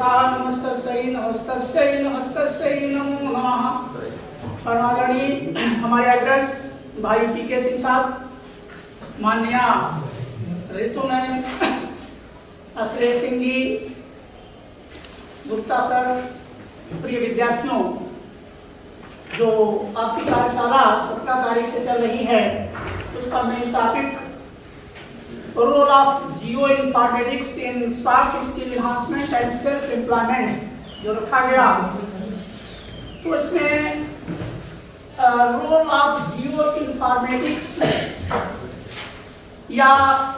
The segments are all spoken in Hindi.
नमस्तस्यै नमस्तस्यै नमस्तस्यै नमो नमः। परमादरणीय हमारे अग्रज भाई पीके सिंह साहब, माननीय ऋतुनयन अखिलेश सिंह जी, गुप्ता सर, प्रिय विद्यार्थियों, जो आपकी कार्यशाला 17 तारीख से चल रही है उसका main topic role of geo informatics in soft skill enhancement and self employment जो रखा गया, तो इसमें रोल ऑफ जियो इन्फॉर्मेटिक्स या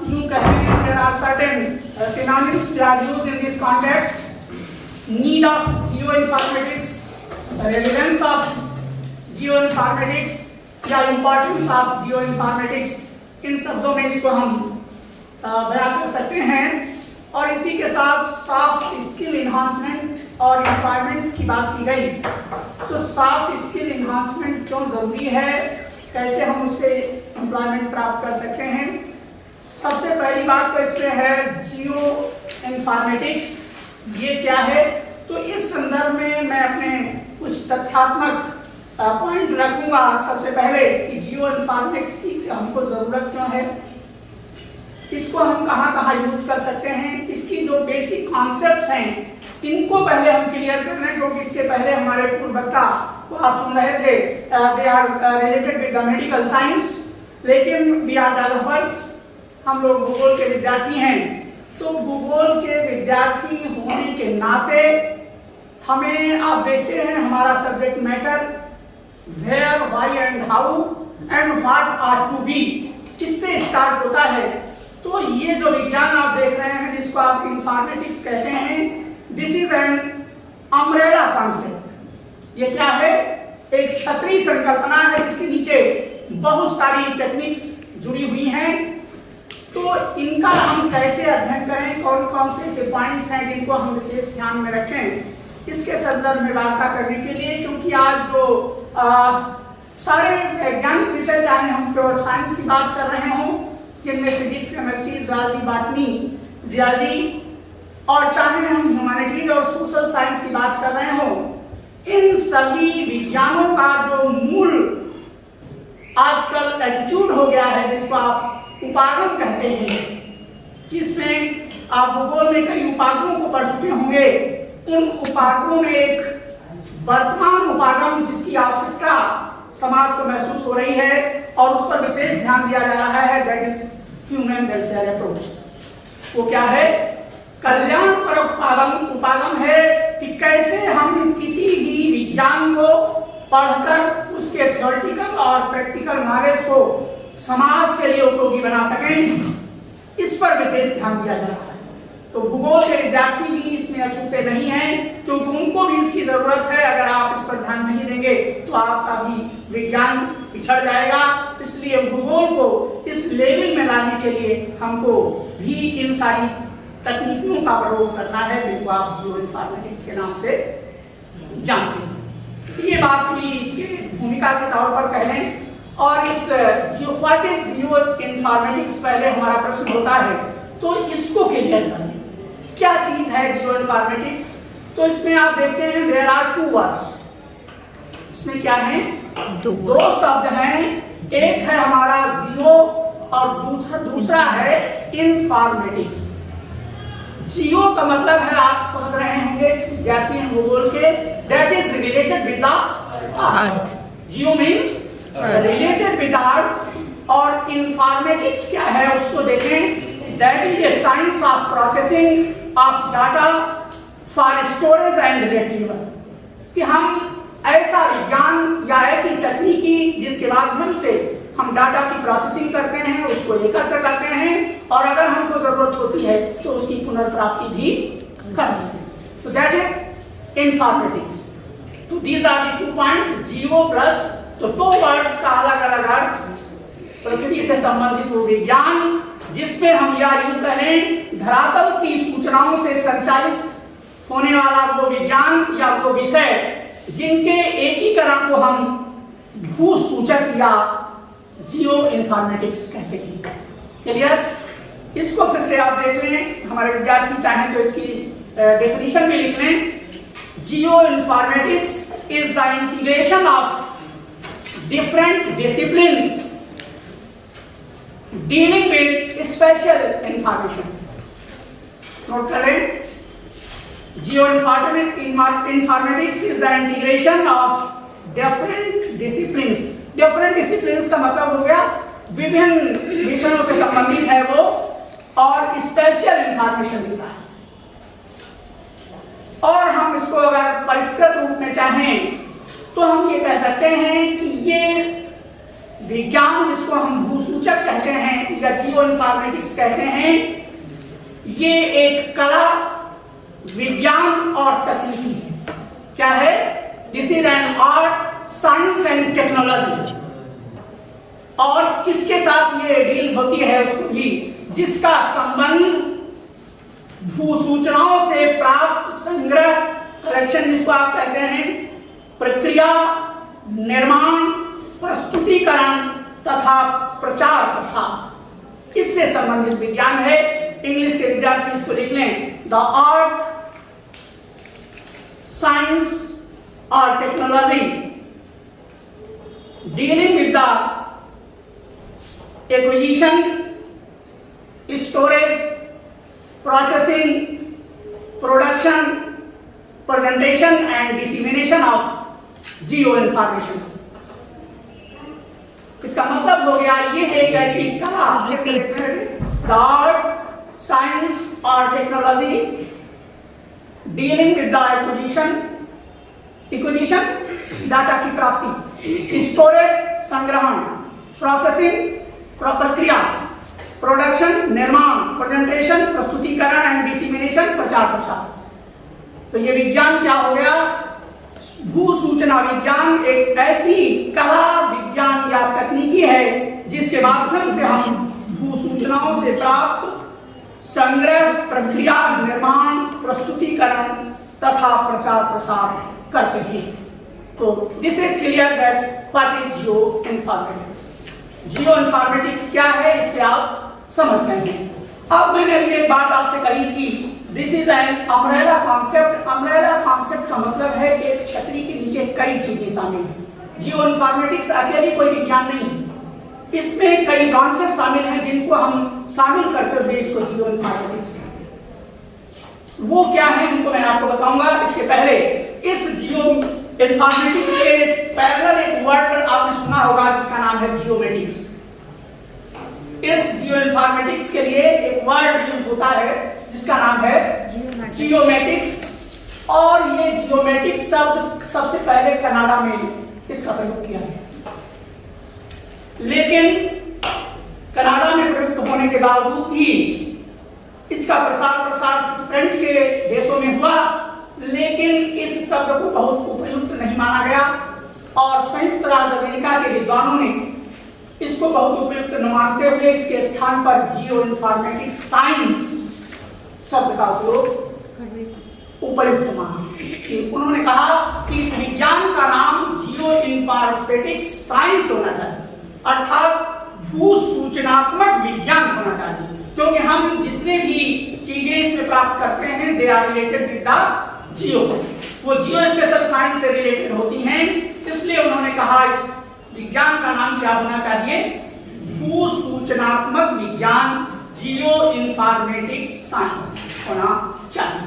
यूं कहें there are certain synonyms that are used in this context. Need of geo informatics, relevance of geo informatics या इंपॉर्टेंस ऑफ जियो इन्फॉर्मेटिक्स, इन शब्दों में इसको हम बयान कर सकते हैं। और इसी के साथ सॉफ्ट स्किल एनहांसमेंट और एम्प्लॉयमेंट की बात की गई। तो सॉफ्ट स्किल एनहांसमेंट क्यों जरूरी है, कैसे हम उससे एम्प्लॉयमेंट प्राप्त कर सकते हैं। सबसे पहली बात तो इसमें है जियो इन्फॉर्मेटिक्स ये क्या है। तो इस संदर्भ में मैं अपने कुछ तथ्यात्मक पॉइंट रखूंगा। सबसे पहले कि जियो इन्फॉर्मेटिक्स की हमको जरूरत क्यों है, इसको हम कहाँ यूज कर सकते हैं, इसकी जो बेसिक कॉन्सेप्ट्स हैं इनको पहले हम क्लियर कर लें, क्योंकि इसके पहले हमारे पूर्व वक्ता को आप सुन रहे थे they are related with the medical science, लेकिन वी आर डेवलपर्स, हम लोग भूगोल के विद्यार्थी हैं। तो भूगोल के विद्यार्थी होने के नाते हमें आप देखते हैं हमारा subject matter where why and how and what are to be, इससे स्टार्ट होता है। तो ये जो विज्ञान आप देख रहे हैं जिसको आप इन्फॉर्मेटिक्स कहते हैं, this is an umbrella concept. ये क्या है, एक छतरी संकल्पना है जिसके नीचे बहुत सारी टेक्निक्स जुड़ी हुई हैं। तो इनका हम कैसे अध्ययन करें, कौन कौन से ऐसे पॉइंट्स हैं जिनको हम विशेष ध्यान में रखें, इसके संदर्भ में वार्ता करने के लिए, क्योंकि आज जो सारे वैज्ञानिक विषय चाहे हम प्योर साइंस की बात कर रहे हों जिनमें फिजिक्स, केमिस्ट्री, ज़ुलॉजी, बॉटनी, जियोलॉजी, और चाहे हम ह्यूमैनिटीज और सोशल साइंस की बात कर रहे हों, इन सभी विज्ञानों का जो मूल आजकल एटीट्यूड हो गया है जिसको आप उपागम कहते हैं, जिसमें आप भूगोल में कई उपागमों को पढ़ चुके होंगे। उन उपागमों में एक वर्तमान उपागम जिसकी आवश्यकता समाज को महसूस हो रही है और उस पर विशेष ध्यान दिया जा रहा है, that is human welfare approach. वो क्या है, कल्याणपरक उपागम है कि कैसे हम किसी भी विज्ञान को पढ़कर उसके थ्योरेटिकल और प्रैक्टिकल नॉलेज को समाज के लिए उपयोगी बना सकें, इस पर विशेष ध्यान दिया जा रहा है। तो भूगोल के विद्यार्थी भी इसमें अछूते नहीं हैं, क्योंकि उनको भी इसकी जरूरत है। अगर आप इस पर ध्यान नहीं देंगे तो आपका भी विज्ञान पिछड़ जाएगा। इसलिए भूगोल को इस लेवल में लाने के लिए हमको भी इन सारी तकनीकों का प्रयोग करना है जिनको आप जियो इन्फॉर्मेटिक्स के नाम से जानते हैं। ये बात भी इसके भूमिका के तौर पर कह लें। और इस व्हाट इज जियो इन्फॉर्मेटिक्स पहले हमारा प्रश्न होता है, तो इसको क्लियर करें क्या चीज है जियो इन्फॉर्मेटिक्स। तो इसमें आप देखते हैं देयर आर टू वर्ड्स, इसमें क्या है, दो शब्द हैं, एक है हमारा जियो और दूसरा है इन्फॉर्मेटिक्स। जियो का मतलब है, आप समझ रहे होंगे विद्यार्थी हैं भूगोल के, that is related with the earth. Jio means related with अर्थ, और इन्फॉर्मेटिक्स क्या है उसको देखें, that is a science of processing of data for storage and retrieval. कि हम ऐसा विज्ञान या ऐसी तकनीकी जिसके माध्यम से हम डाटा की प्रोसेसिंग करते हैं, उसको एकत्र करते हैं, और अगर हमको जरूरत होती है तो उसकी पुनर्प्राप्ति भी करते हैं। तो दैट इज इन्फॉर्मेटिक्स। तो these are the 2 points, geo plus, तो 2 वर्ड्स का अलग अलग अर्थ। पृथ्वी से संबंधित वो विज्ञान जिसमें हम या यूं कहें धरातल की सूचनाओं से संचालित होने वाला वो विज्ञान या वो विषय जिनके एकीकरण को हम भूसूचक या जियो इन्फॉर्मेटिक्स कहते हैं। क्लियर? इसको फिर से आप देख लें, हमारे विद्यार्थी चाहें तो इसकी डेफिनेशन भी लिख लें। Geoinformatics is the integration of different disciplines dealing with spatial information. Note करें, geoinformatics is the integration of different disciplines. Different disciplines का मतलब हो गया विभिन्न विषयों से संबंधित है वो, और स्पेशल इंफॉर्मेशन देता है। और हम इसको अगर परिष्कृत रूप में चाहें तो हम ये कह सकते हैं कि ये विज्ञान, जिसको हम भूसूचक कहते हैं या जियो इन्फॉर्मेटिक्स कहते हैं, ये एक कला, विज्ञान और तकनीकी है। क्या है? This is an art, science and technology. और किसके साथ ये डील होती है? उसको भी जिसका संबंध भूसूचनाओं से प्राप्त संग्रह, कलेक्शन जिसको आप कहते हैं, प्रक्रिया, निर्माण, प्रस्तुतिकरण तथा प्रचार प्रसार, इससे संबंधित विज्ञान है। इंग्लिश के विद्यार्थी इसको लिख लें, द आर्ट, साइंस और technology dealing with the acquisition, storage, processing, production, presentation and dissemination of geo information। इसका मतलब हो गया ये है एक ऐसी कला, आर्ट, साइंस और technology dealing with the acquisition data की प्राप्ति, स्टोरेज संग्रहण, प्रोसेसिंग प्रक्रिया, प्रोडक्शन निर्माण, प्रेजेंटेशन प्रस्तुतिकरण एंड डिसेमिनेशन प्रचार प्रसार। तो ये विज्ञान क्या हो गया? भूसूचना विज्ञान एक ऐसी कला, विज्ञान या तकनीकी है जिसके माध्यम से हम भूसूचनाओं से प्राप्त संग्रह, प्रक्रिया, निर्माण, प्रस्तुतिकरण तथा प्रचार प्रसार करते हैं। तो this is clear that what is geo informatics. Geo informatics क्या है, इससे आप समझ गए हैं। अब मैंने अभी एक बात आपसे कही थी, this is an umbrella concept. Umbrella concept का मतलब है कि एक छतरी के नीचे कई चीजें शामिल हैं। जियो इन्फॉर्मेटिक्स अकेली कोई विज्ञान नहीं है, इसमें कई ब्रांचेस शामिल हैं जिनको हम शामिल करते हुए इसको जियो इन्फॉर्मेटिक्स कहते हैं। वो क्या है उनको मैं आपको बताऊंगा। इसके पहले इस जियो इन्फॉर्मेटिक्स के पैरेलल एक वर्ड आपने सुना होगा जिसका नाम है जियोमेटिक्स। इस जियो इन्फॉर्मेटिक्स के लिए एक वर्ड यूज होता है जिसका नाम है जियोमेटिक्स। और ये जियोमेटिक्स शब्द सबसे पहले कनाडा में इसका प्रयोग किया गया, लेकिन कनाडा में प्रयुक्त होने के बावजूद भी इसका प्रसार फ्रेंच के देशों में हुआ, लेकिन इस शब्द को बहुत उपयुक्त नहीं माना गया और संयुक्त राज्य अमेरिका के विद्वानों ने इसको बहुत उपयुक्त न मानते हुए इसके स्थान पर जियो इन्फॉर्मेटिक्स साइंस शब्द का उपयोग उपयुक्त माना। उन्होंने कहा कि इस विज्ञान का नाम जियो इन्फॉर्मेटिक्स साइंस होना चाहिए, अर्थात भूसूचनात्मक विज्ञान होना चाहिए, क्योंकि हम जितने भी चीजें इसमें प्राप्त करते हैं they are related with the geo, वो जियो स्पेशल साइंस से रिलेटेड होती हैं। इसलिए उन्होंने कहा इस विज्ञान का नाम क्या होना चाहिए? भूसूचनात्मक विज्ञान, जियो इन्फॉर्मेटिक्स साइंस होना चाहिए।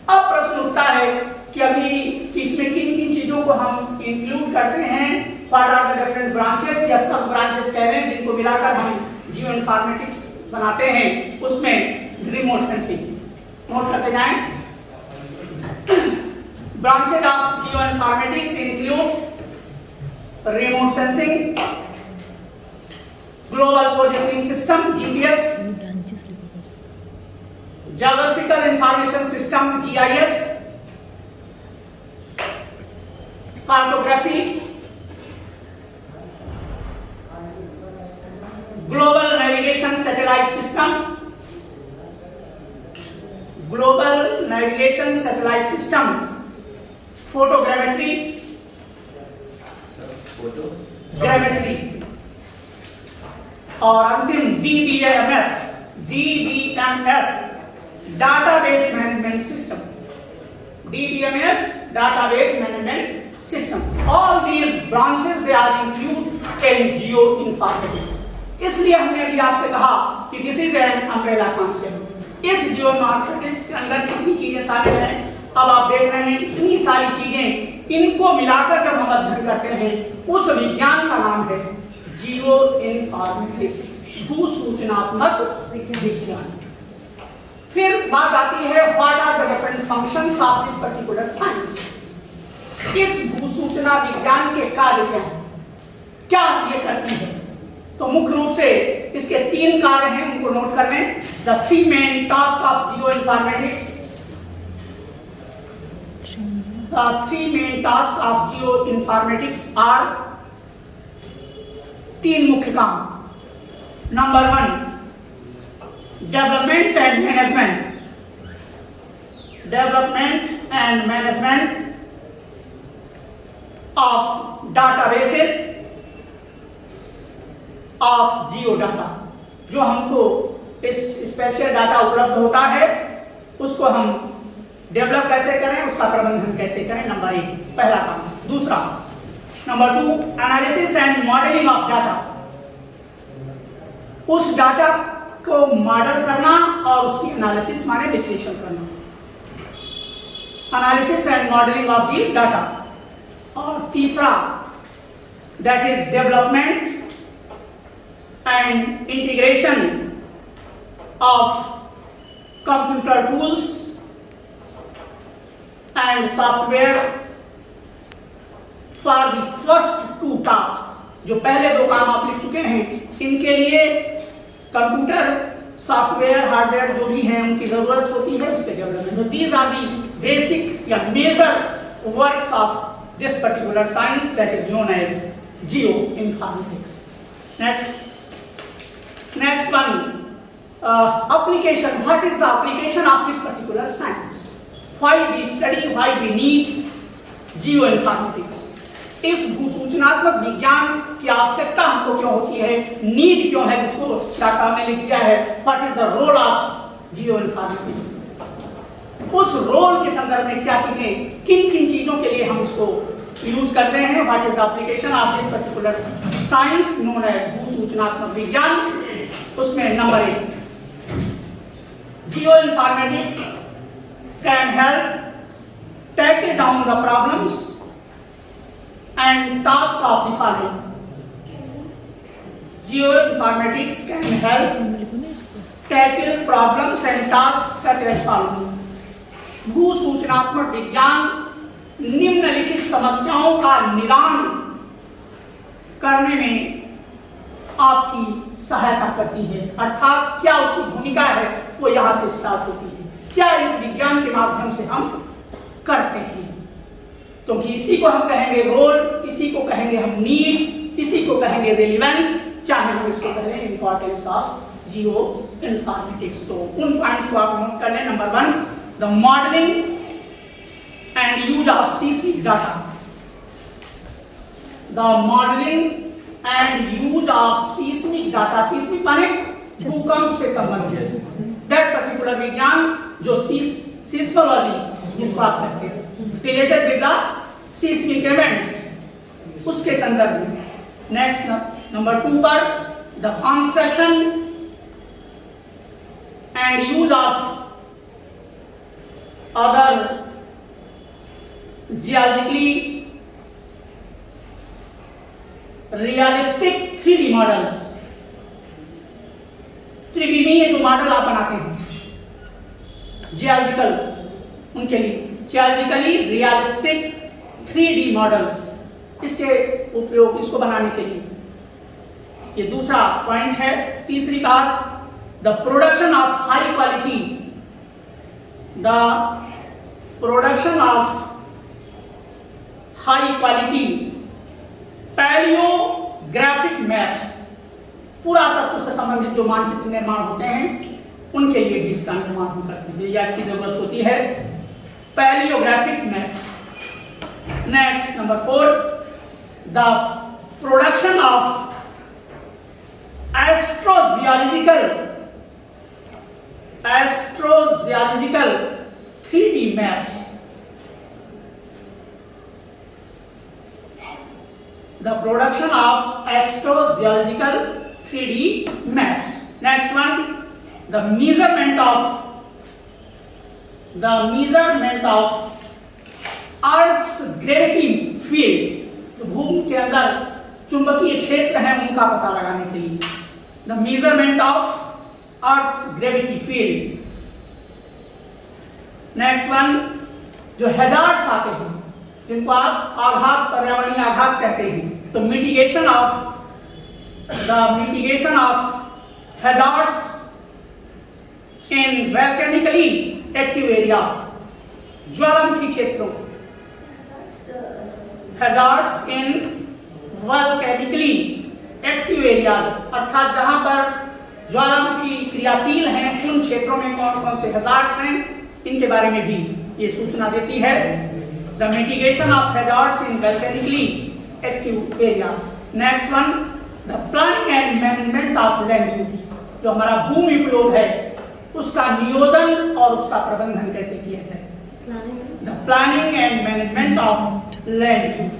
अब प्रश्न उठता है कि अभी इसमें किन किन चीजों को हम इंक्लूड करते हैं, what are the different branches या सब ब्रांचेस कह रहे हैं जिनको मिलाकर हम जियो इन्फॉर्मेटिक्स बनाते हैं। उसमें रिमोट सेंसिंग नोट करते जाएं। Branches of geo informatics include remote sensing, global positioning system (GPS), geographical information system (GIS), cartography, global navigation satellite system, photogrammetry, gravity और अंतिम DBMS, database management system. DBMS, database management system. All these branches they are included in geoinformatics. इसलिए हमने भी आपसे कहा कि this is an umbrella concept. इस जियोइन्फॉर्मेटिक्स के अंदर कितनी चीजें शामिल हैं, अब आप देख रहे हैं इतनी सारी चीजें, इनको मिलाकर जब हम अध्ययन करते हैं उस विज्ञान का नाम है जियोइन्फॉर्मेटिक्स, भूसूचनात्मक विज्ञान। फिर बात आती है what are the different functions of this particular science. इस भूसूचना विज्ञान के कार्य क्या ये करती है, तो मुख्य रूप से इसके 3 कार्य हैं, उनको नोट कर लें। The 3 main task of geoinformatics, the 3 main task of geoinformatics are, 3 मुख्य काम। Number 1, development and management, development and management of databases of geo data. जो हमको इस स्पेशल डाटा उपलब्ध होता है उसको हम डेवलप कैसे करें, उसका प्रबंधन कैसे करें, नंबर 1 पहला काम। दूसरा, number 2, analysis and modelling of data, उस डाटा को मॉडल करना और उसकी एनालिसिस माने विश्लेषण करना, analysis and modelling of the data. और तीसरा, that is development and integration of computer tools and software for the first 2 tasks। जो पहले 2 काम आप लिख चुके हैं, इनके लिए कंप्यूटर सॉफ्टवेयर हार्डवेयर जो भी हैं उनकी जरूरत होती है उसके development. These are the basic या major works of this particular science that is known as geoinformatics. Next one, application. What is the application of this particular science? Why we study, why we need geoinformatics? इस भूसूचनात्मक विज्ञान की आवश्यकता हमको क्यों होती है, नीड क्यों है, जिसको डाटा में लिख दिया है what is the role of geoinformatics. उस रोल के संदर्भ में क्या चीजें, किन किन चीजों के लिए हम उसको यूज करते हैं, what is the application of this particular science known as भूसूचनात्मक विज्ञान। उसमें number 1, geoinformatics can help tackle down the problems and task of the following. Geoinformatics can help tackle problems and tasks such as following. भूसूचनात्मक विज्ञान निम्नलिखित समस्याओं का निदान करने में आपकी सहायता करती है, अर्थात क्या उसकी भूमिका है वो यहाँ से स्टार्ट होती है, क्या इस विज्ञान के माध्यम से हम करते हैं। क्योंकि इसी को हम कहेंगे रोल, इसी को कहेंगे हम नीड, इसी को कहेंगे रेलेवेंस, चाहे हम इसको कहें इंपॉर्टेंस ऑफ जियोइन्फॉर्मेटिक्स। तो उन पॉइंट्स को आप नोट कर लें। Number 1, the modelling and use of seismic data, the modelling and use of seismic data. Seismic माने भूकंप से संबंधित, दैट पर्टिकुलर विज्ञान जो सीस्मोलॉजी जिसको आप कहते हैं, related with the seismic events, उसके संदर्भ में। नेक्स्ट नंबर 2 पर the construction and use of other geologically realistic 3D models. त्रिविमीय जो मॉडल आप बनाते हैं जियोलॉजिकल, उनके लिए जियोलॉजिकली रियलिस्टिक 3D मॉडल्स, इसके उपयोग, इसको बनाने के लिए ये दूसरा पॉइंट है। तीसरी बात, the production of high quality, the production of high quality palaeographic maps, पुरातत्व से संबंधित जो मानचित्र निर्माण होते हैं उनके लिए भी इसका निर्माण हम करते हैं या इसकी जरूरत होती है, palaeographic maps. Next number 4, the production of astrogeological 3D maps, the production of astrogeological 3D maps. Next one, the measurement of Earth's gravity field. जो भूमि के अंदर चुंबकीय क्षेत्र हैं उनका पता लगाने के लिए the measurement of Earth's gravity field. Next one, जो हैजार्ड्स आते हैं जिनको आप आघात, पर्यावरणीय आघात कहते हैं, तो mitigation of hazards in volcanically active area, ज्वालामुखी क्षेत्रों, hazards in volcanically active area, अर्थात जहां पर ज्वालामुखी क्रियाशील हैं उन क्षेत्रों में कौन कौन से हैजार्ड्स हैं, इनके बारे में भी ये सूचना देती है. The mitigation of hazards in volcanically active areas. Next one, the planning and management of land use. जो हमारा भूमि उपयोग है उसका नियोजन और उसका प्रबंधन कैसे किया जाए. The planning and management of land use,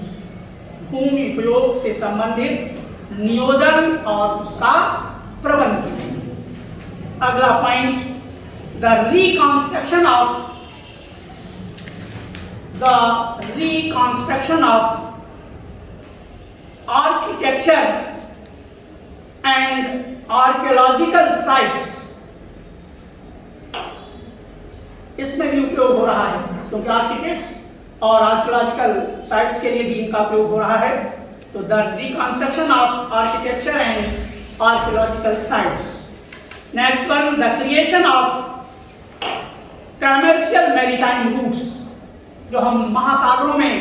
भूमि उपयोग से संबंधित नियोजन और उसका प्रबंधन. अगला point, the reconstruction of architecture and archaeological sites. इसमें भी उपयोग हो रहा है क्योंकि आर्किटेक्ट्स और आर्कियोलॉजिकल साइट्स के लिए भी इनका उपयोग हो रहा है. तो the reconstruction of architecture and archaeological sites. Next one, the creation of commercial maritime routes. जो हम महासागरों में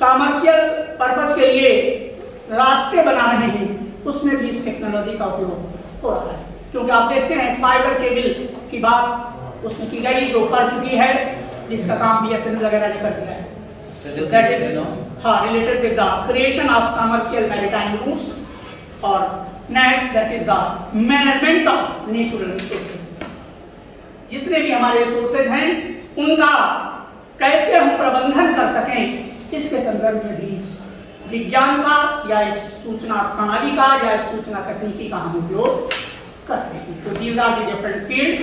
कमर्शियल पर्पस के लिए रास्ते बना रहे हैं उसमें भी इस टेक्नोलॉजी का उपयोग हो रहा है. क्योंकि आप देखते हैं फाइबर केबल की बात उसमें की गई जो कर चुकी है, जिसका काम BSNL वगैरह ने कर दिया है. That is related with the creation of commercial maritime routes. और next, that is the management of natural resources. जितने भी हमारे रिसोर्सेज हैं उनका कैसे हम प्रबंधन कर सकें, इसके संदर्भ में भी विज्ञान का या इस सूचना प्रणाली का या इस सूचना तकनीकी का हम उपयोग करते हैं. तो these are the different fields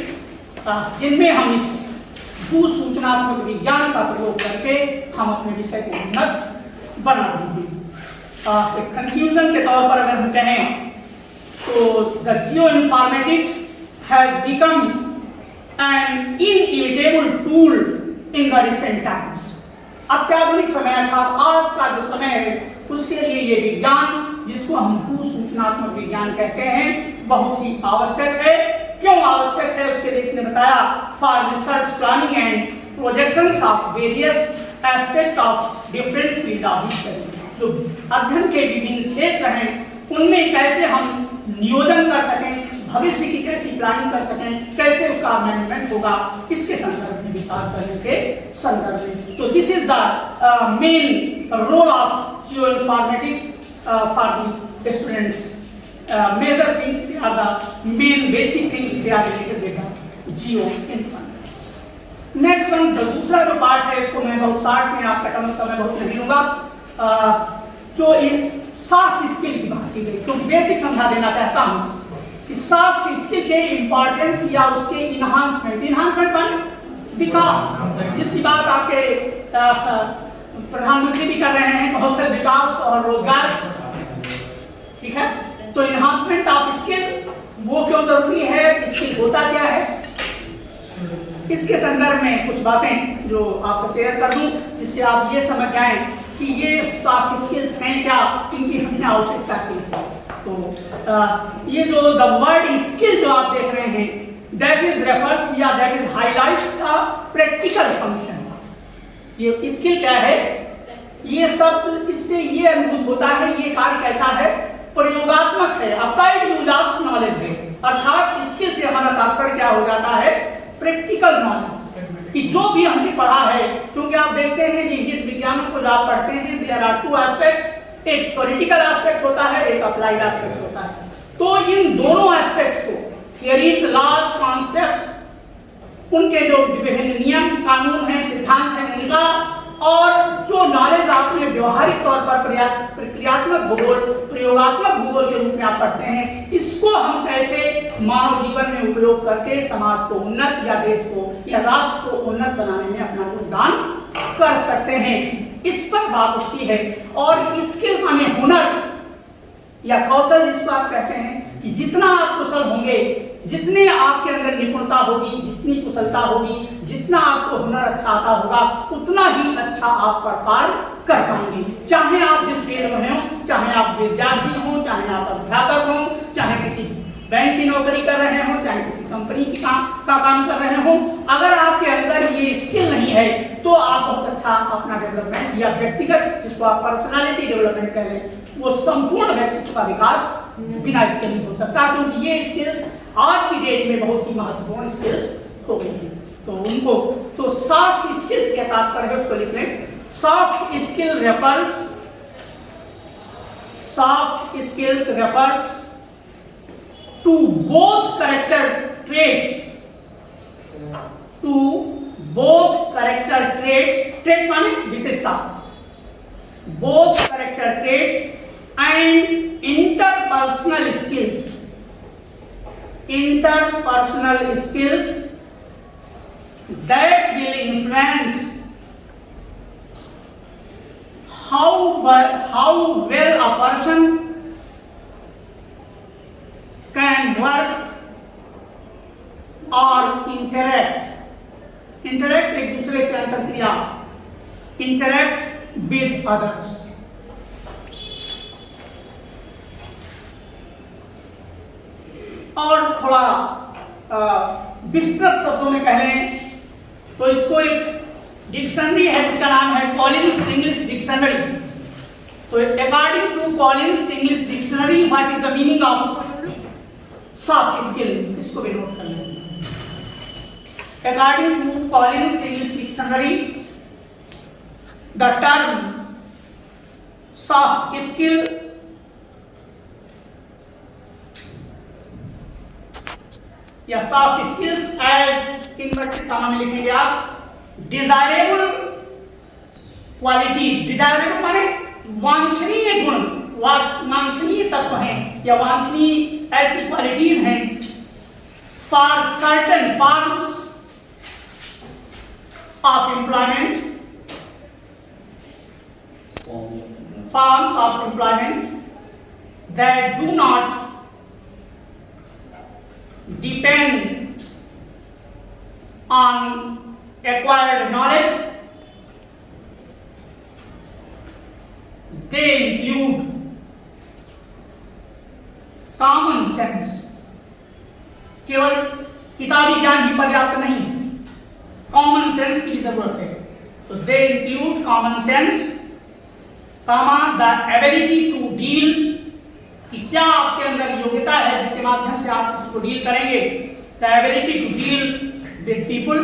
जिनमें हम इस भू सूचनात्मक विज्ञान का प्रयोग करके हम अपने विषय को उन्नत बना रहे हैं. एक कंक्लूजन के तौर पर अगर हम कहें तो the geo informatics has become an inevitable tool in the recent times. अत्याधुनिक समय अर्थात आज का जो समय है उसके लिए ये विज्ञान जिसको हम भू सूचनात्मक विज्ञान कहते हैं बहुत ही आवश्यक है. क्यों आवश्यक है उसके लिए इसने बताया, for research planning and projections of various aspect of different field of history. जो अध्ययन के विभिन्न क्षेत्र हैं उनमें कैसे हम नियोजन कर सकें, भविष्य की कैसी प्लानिंग कर सकें, कैसे उसका मैनेजमेंट होगा, इसके संदर्भ में विचार करने के संदर्भ में. तो this is the main role of geo informatics for the students. Major things, they are the main basic things they are related with the geo informatics. Next one, the दूसरा जो पार्ट है इसको मैं बहुत शॉर्ट में आपका कम समय बहुत नहीं लूंगा. जो इन सॉफ्ट स्किल की बात की गई तो बेसिक समझा देना चाहता हूँ कि सॉफ्ट स्किल के इम्पोर्टेंस या उसके इन्हांसमेंट माने विकास, जिसकी बात आपके प्रधानमंत्री भी कर रहे हैं, कौशल विकास और रोजगार. ठीक है, तो इन्हांसमेंट ऑफ स्किल वो क्यों जरूरी है, स्किल होता क्या है, इसके संदर्भ में कुछ बातें जो आपसे शेयर कर दूं जिससे आप ये समझ जाएं कि ये सॉफ्ट स्किल्स हैं क्या, इनकी हमें आवश्यकता की है. तो ये जो द वर्ड स्किल जो आप देख रहे हैं दैट इज रेफर्स या that is highlights the practical function. ये स्किल क्या है, ये सब इससे ये अनुभूत होता है ये कार्य कैसा है, प्रयोगात्मक है, अप्लाइड यूज ऑफ नॉलेज है. अर्थात स्किल से हमारा तात्पर्य क्या हो जाता है, प्रैक्टिकल नॉलेज कि जो भी हमने पढ़ा है. क्योंकि आप देखते हैं कि ये विज्ञान को जब आप पढ़ते हैं देयर आर टू एस्पेक्ट्स, एक थ्योरेटिकल एस्पेक्ट होता है, एक अप्लाइड एस्पेक्ट होता है. तो इन दोनों एस्पेक्ट्स को थियरीज, लॉज, कॉन्सेप्ट्स, उनके जो विभिन्न नियम कानून हैं, सिद्धांत हैं, उनका और जो नॉलेज आपने व्यवहारिक तौर पर प्रक्रियात्मक भूगोल, प्रयोगात्मक भूगोल के रूप में आप पढ़ते हैं, इसको हम कैसे मानव जीवन में उपयोग करके समाज को उन्नत या देश को या राष्ट्र को उन्नत बनाने में अपना योगदान कर सकते हैं, इस पर बात उठती है। और इसके माने हुनर या कौशल जिसको आप कहते हैं कि जितना आप कुशल होंगे, जितने आपके अंदर निपुणता होगी, जितनी कुशलता होगी, जितना आपको हुनर अच्छा आता होगा, उतना ही अच्छा आप परफॉर्म कर पाएंगे। चाहे आप जिस फील्ड में हो, चाहे आप विद्यार्थी हो, चाहे आप अध्यापक हो, चाहे किसी बैंक की नौकरी कर रहे हो, चाहे किसी कंपनी की काम कर रहे हो, अगर आपके अंदर ये स्किल नहीं है तो आप बहुत अच्छा अपना डेवलपमेंट या व्यक्तिगत, जिसको आप पर्सनालिटी डेवलपमेंट कह रहे हैं, वो संपूर्ण व्यक्तित्व का विकास बिना इसके नहीं हो सकता, क्योंकि ये स्किल्स आज की डेट में बहुत ही महत्वपूर्ण स्किल्स हो गई हैं। तो उनको तो सॉफ्ट स्किल्स के तात्पर्य है, उसको लिख लें। Soft skills refers to both character traits, trait माने विशेषता, both character traits and interpersonal skills that will influence how well a person can work or interact एक दूसरे से अंतरक्रिया, interact with others। और थोड़ा विस्तृत शब्दों में कहें तो इसको एक डिक्शनरी है जिसका नाम है कॉलिंस इंग्लिश डिक्शनरी। तो according to Collins English dictionary, what is the meaning of soft skill, इसको भी नोट कर लें। According to Collins English dictionary, the term soft skill या soft skills as inverted comma में लिखेंगे आप डिजायरेबल क्वालिटीज। डिजायरेबल माने वांछनीय गुण, वांछनीय तत्व हैं या वांछनीय ऐसी क्वालिटीज हैं for certain forms of employment, that do not depend on acquired knowledge. They include common sense. केवल किताबी ज्ञान ही पर्याप्त नहीं, कॉमन सेंस की जरूरत है। तो they include common sense, the ability to deal, कि क्या आपके अंदर योग्यता है जिसके माध्यम से आप इसको डील करेंगे, the ability to deal with people,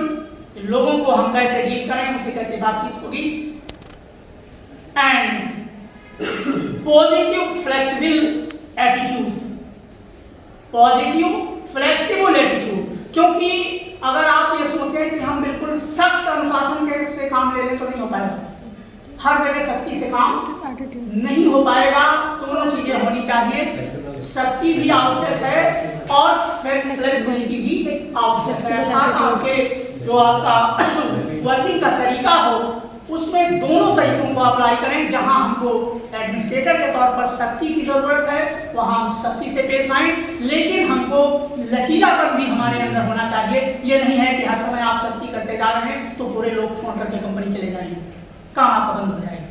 लोगों को हम कैसे डील करें, उनसे कैसे बातचीत होगी, एंड पॉजिटिव फ्लेक्सिबल एटीट्यूड, क्योंकि अगर आप ये सोचें कि हम बिल्कुल सख्त अनुशासन से काम ले लें तो नहीं हो पाएगा, हर जगह सख्ती से काम नहीं हो पाएगा। दोनों चीजें होनी चाहिए, सख्ती भी आवश्यक है और फ्लेक्सिबिलिटी भी आवश्यक है। अर्थात आपके जो आपका वर्किंग का तरीका हो उसमें दोनों तरीकों को अप्लाई करें। जहां हमको एडमिनिस्ट्रेटर के तौर पर सख्ती की जरूरत है वहां हम सख्ती से पेश आए, लेकिन हमको लचीलापन भी हमारे अंदर होना चाहिए। ये नहीं है कि हर समय आप सख्ती करते जा रहे हैं तो पूरे लोग छोड़ करके कंपनी चले जाएंगे, काम आपका बंद हो जाएगा।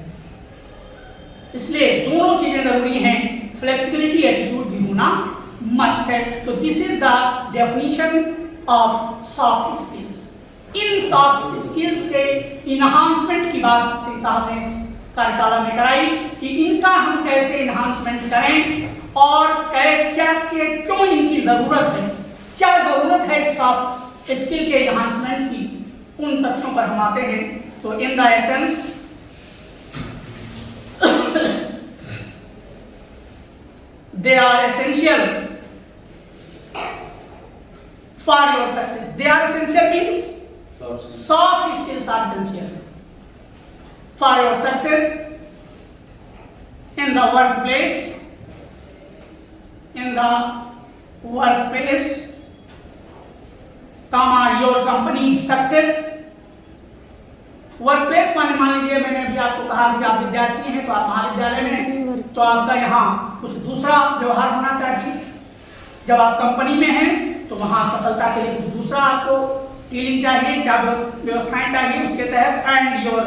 इसलिए दोनों चीजें जरूरी हैं, फ्लेक्सिबिलिटी एटीट्यूड भी होना मस्ट है। तो this is the definition of soft skills. इन सॉफ्ट स्किल्स के इनहांसमेंट की बात सिंह साहब ने इस कार्यशाला में कराई कि इनका हम कैसे इनहांसमेंट करें और क्यों इनकी जरूरत है, क्या जरूरत है सॉफ्ट स्किल के इनहांसमेंट की, उन तथ्यों पर हम आते हैं। तो in the essence they are essential for your success. They are essential means soft skills are essential. for your success in the workplace, your company success. Workplace माने मान लीजिए मैंने अभी आपको कहा कि आप विद्यार्थी हैं तो आप महाविद्यालय में हैं तो आपका यहाँ कुछ दूसरा व्यवहार होना चाहिए। जब आप कंपनी में हैं तो वहाँ सफलता के लिए कुछ दूसरा आपको डीलिंग चाहिए, क्या व्यवस्थाएं चाहिए उसके तहत। एंड योर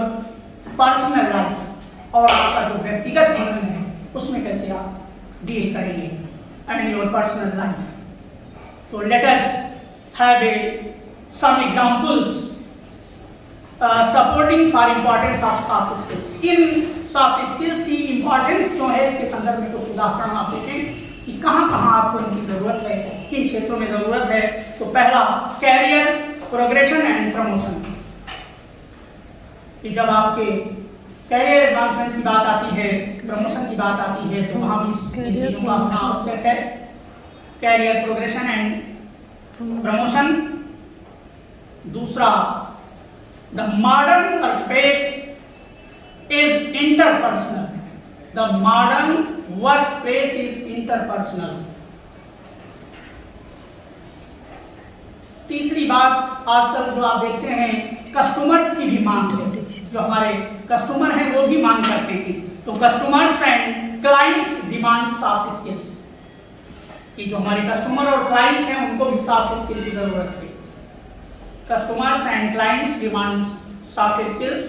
पर्सनल लाइफ, और आपका जो व्यक्तिगत जीवन है उसमें कैसे आप डील करेंगे। And your personal life. तो let us have some examples supporting for importance of soft skills. इन सॉफ्ट स्किल्स की इंपॉर्टेंस जो है इसके संदर्भ में कुछ उदाहरण आप देखें कि कहाँ कहाँ आपको इनकी जरूरत है, किन क्षेत्रों में जरूरत है। तो पहला, कैरियर प्रोग्रेशन एंड प्रमोशन। कि जब आपके कैरियर एडवांसमेंट की बात आती है, प्रमोशन की बात आती है तो वहाँ भी इन चीजों का होना आवश्यक है। Career progression and promotion. दूसरा, the modern workplace is interpersonal. The modern workplace is interpersonal. तीसरी बात, आजकल जो आप देखते हैं कस्टमर्स की भी मांग है, जो हमारे कस्टमर हैं वो भी मांग करते हैं। तो customers and clients demand soft skills. कि जो हमारे कस्टमर और क्लाइंट हैं उनको भी सॉफ्ट स्किल की जरूरत है। Customers and clients demand soft skills.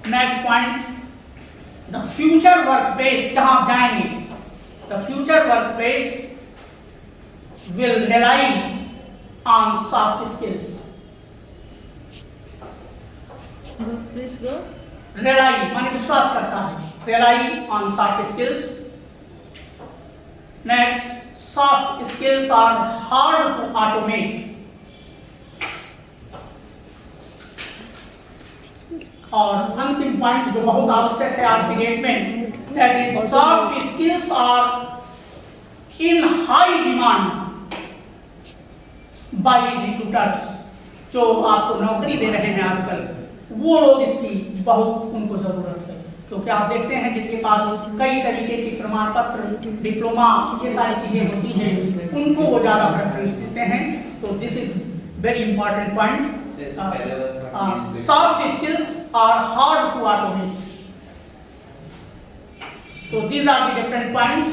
Next point, the future workplace, जहां आप जाएंगे, the future workplace will rely on soft skills. Workplace work? Rely माने विश्वास करता है, rely on soft skills. Next, soft skills are hard to automate. और अंतिम पॉइंट जो बहुत आवश्यक है आज की डेट में, that is soft skills are in high demand by recruiters। जो आपको नौकरी दे रहे हैं आजकल वो लोग इसकी बहुत उनको जरूरत है, क्योंकि आप देखते हैं जिनके पास कई तरीके के प्रमाण पत्र, डिप्लोमा, ये सारी चीजें होती हैं उनको वो ज्यादा प्रेफरेंस देते हैं। तो this is very important point. Soft skills are hard to automate. तो these are the different points.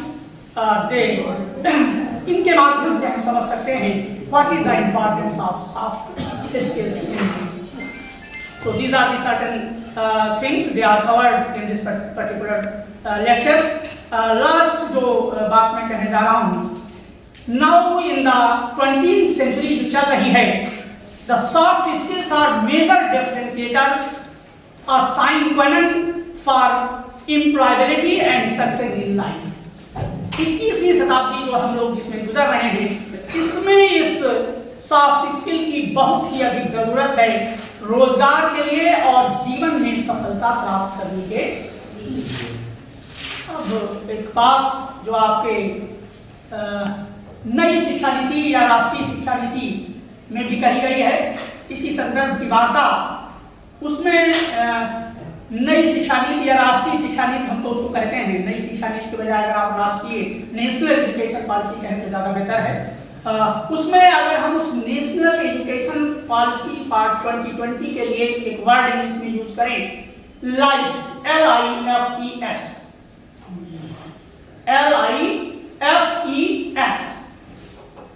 इनके माध्यम से हम समझ सकते हैं what is the importance of soft skills in life. So these are the certain things they are covered in this particular lecture. Last जो बात मैं कहने जा रहा हूँ, now in the 20th century जो चल रही है, the soft skills are major differentiators, a sine qua non for employability and success in life. 21वीं शताब्दी जो हम लोग जिसमें गुजर रहे हैं इसमें इस सॉफ्ट स्किल की बहुत ही अधिक जरूरत है रोजगार के लिए और जीवन में सफलता प्राप्त करने के लिए। अब एक बात जो आपके नई शिक्षा नीति या राष्ट्रीय शिक्षा नीति में भी कही गई है, इसी संदर्भ की वार्ता, उसमें नई शिक्षा नीति या राष्ट्रीय शिक्षा नीति हम तो उसको कहते हैं, नई शिक्षा नीति के बजाय अगर आप राष्ट्रीय नेशनल एजुकेशन पॉलिसी कहें तो ज्यादा बेहतर है। उसमें अगर हम उस नेशनल एजुकेशन पॉलिसी फॉर 2020 के लिए एक वर्ड इंग्लिश में यूज करें, लाइफ, LIFES, LIFES,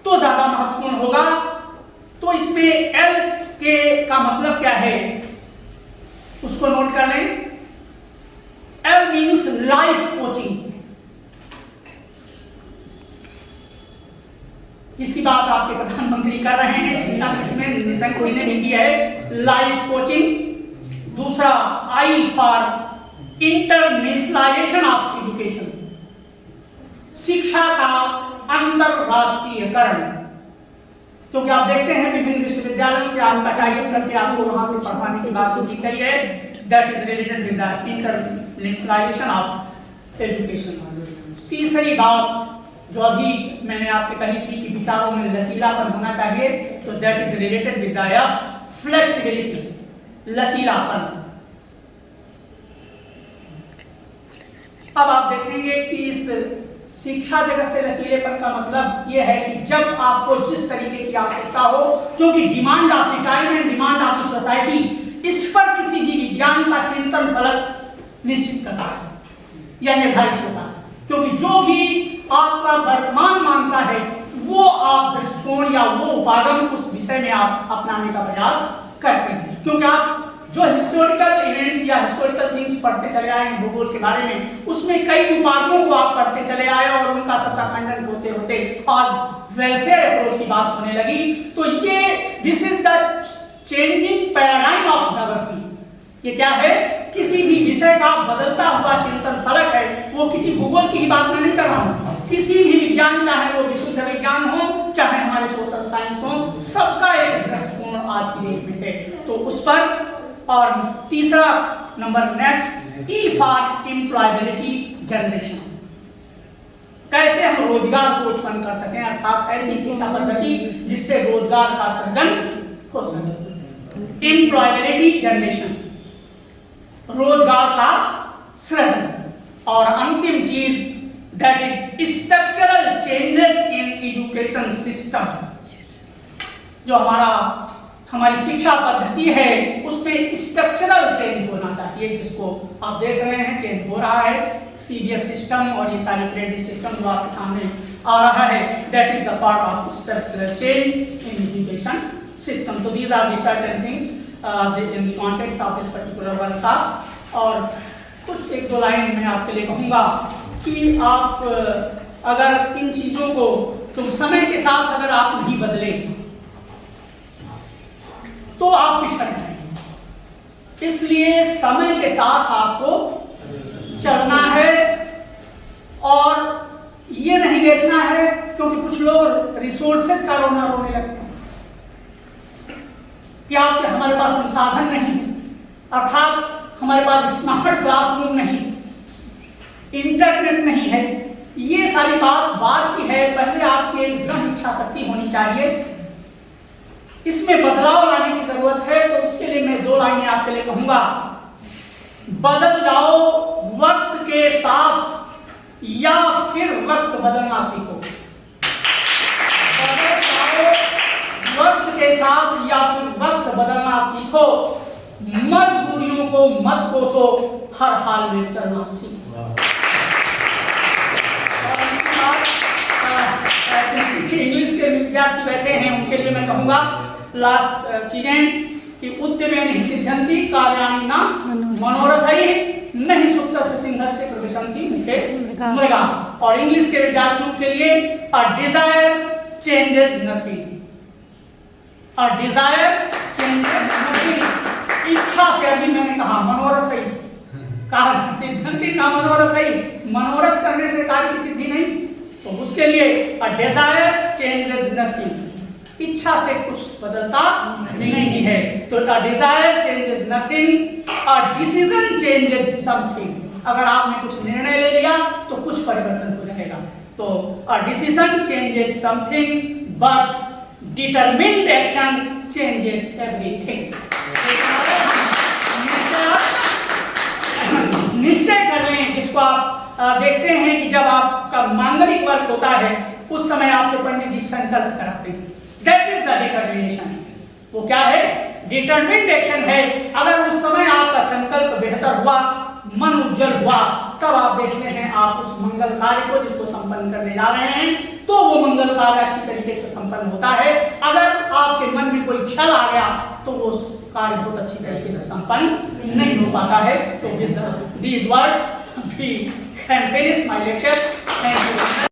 तो ज्यादा महत्वपूर्ण होगा। तो इसमें L के का मतलब क्या है उसको नोट कर लें। L मीन्स लाइफ कोचिंग, जिसकी बात आपके प्रधानमंत्री कर रहे हैं, शिक्षा नीति में निशंक जी ने की है, लाइफ कोचिंग। दूसरा, I for internationalisation of education, शिक्षा का अंतरराष्ट्रीयकरण, क्योंकि आप देखते हैं विभिन्न विश्वविद्यालयों से आपका टाइप करके आपको वहां से पढ़ाने की बात की गई है। That is related with the internationalisation of education. तीसरी बात जो अभी मैंने आपसे कही थी कि विचारों में लचीलापन होना चाहिए, तो that is related with the flexibility, लचीलापन। अब आप देखेंगे कि इस शिक्षा जगत से लचीलेपन का मतलब ये है कि जब आपको जिस तरीके की आवश्यकता हो, क्योंकि demand of the time and demand of the society, इस पर किसी भी विज्ञान का चिंतन फलक निश्चित करता है या निर्धारित होता है, क्योंकि जो भी आपका वर्तमान मांगता है वो आप दृष्टिकोण या वो उपागम उस विषय में आप अपनाने का प्रयास करते हैं। क्योंकि आप जो हिस्टोरिकल इवेंट्स या हिस्टोरिकल थिंग्स पढ़ते चले आए हैं भूगोल के बारे में, उसमें कई उपागमों को आप पढ़ते चले आए और उनका सबका खंडन होते होते आज वेलफेयर अप्रोच की बात होने लगी। तो ये this is the changing paradigm of geography. ये क्या है? किसी भी विषय का बदलता हुआ चिंतन फलक है। वो किसी भूगोल की ही बात मैं नहीं कर रहा हूँ, किसी भी विज्ञान, चाहे वो विशुद्ध विज्ञान हो चाहे हमारे सोशल साइंस हो, सबका एक दृष्टिकोण आज की डेट में है। तो उस पर, और तीसरा number next, E for employability generation. कैसे हम रोजगार को उत्पन्न कर सकें, अर्थात ऐसी शिक्षा पद्धति जिससे रोजगार का सृजन हो सके। एम्प्लॉयबिलिटी जनरेशन, रोजगार का सृजन। और अंतिम चीज that is structural changes in education system. जो हमारी शिक्षा पद्धति है उसमें स्ट्रक्चरल चेंज होना चाहिए, जिसको आप देख रहे हैं चेंज हो रहा है। सीबीएस सिस्टम और ये सारे क्रेडिट सिस्टम जो आपके सामने आ रहा है, that is the part of structural change in education system. तो these are the certain things in the context of this particular workshop. और कुछ एक दो लाइन मैं आपके लिए कहूँगा कि आप अगर इन चीजों को, तो समय के साथ अगर आप नहीं बदले तो आप पिछड़ जाएंगे। इसलिए समय के साथ आपको चलना है और ये नहीं देखना है, क्योंकि कुछ लोग रिसोर्सेज का रोना रोने लगते हैं कि आप हमारे पास संसाधन नहीं, अर्थात हमारे पास स्मार्ट क्लासरूम नहीं, इंटरनेट नहीं है। ये सारी बात की है। पहले आपकी एक दृढ़ इच्छा शक्ति होनी चाहिए, इसमें बदलाव लाने की जरूरत है। तो उसके लिए मैं दो लाइनें आपके लिए कहूंगा। बदल जाओ वक्त के साथ या फिर वक्त बदलना सीखो। बदल जाओ वक्त के साथ या फिर वक्त बदलना सीखो। मजबूरियों को मत कोसो, हर हाल में चलना सीखो। इंग्लिश के विद्यार्थी बैठे हैं, उनके लिए मैं कहूंगा लास्ट चीजें कि उद्यमेन सिद्ध्यन्ति कार्याणि न मनोरथैः नहि सुप्तस्य सिंहस्य प्रविशन्ति मुखे मृगाः। और इंग्लिश के विद्यार्थियों के लिए a desire changes nothing, a desire changes nothing. इच्छा से, अभी मैंने कहा मनोरथैः, कहा सिद्ध्यन्ति न मनोरथैः, मनोरथ करने से कार्य की सिद्धि नहीं। तो उसके लिए अ डिजायर चेंजेस नथिंग, इच्छा से कुछ बदलता नहीं है। तो a desire changes nothing, a decision changes something. अगर आपने कुछ निर्णय ले लिया तो कुछ परिवर्तन हो जाएगा। तो a decision changes something but determined action changes everything. निश्चय कर लें, जिसको आप देखते हैं कि जब आपका मांगलिक वर्क होता है उस समय आपसे पंडित जी संकल्प कराते हैं। That is the determination. वो क्या है? डिटरमिन्ड एक्शन है। अगर उस समय आपका संकल्प बेहतर हुआ, मन उज्जवल हुआ, तब आप देखते हैं आप उस मंगल कार्य को जिसको संपन्न करने जा रहे हैं, तो वो मंगल कार्य अच्छी तरीके से संपन्न होता है। अगर आपके मन में कोई छल आ गया तो वो कार्य बहुत अच्छी तरीके से संपन्न नहीं हो पाता है। तो with these words we can finish my lecture. Thank you.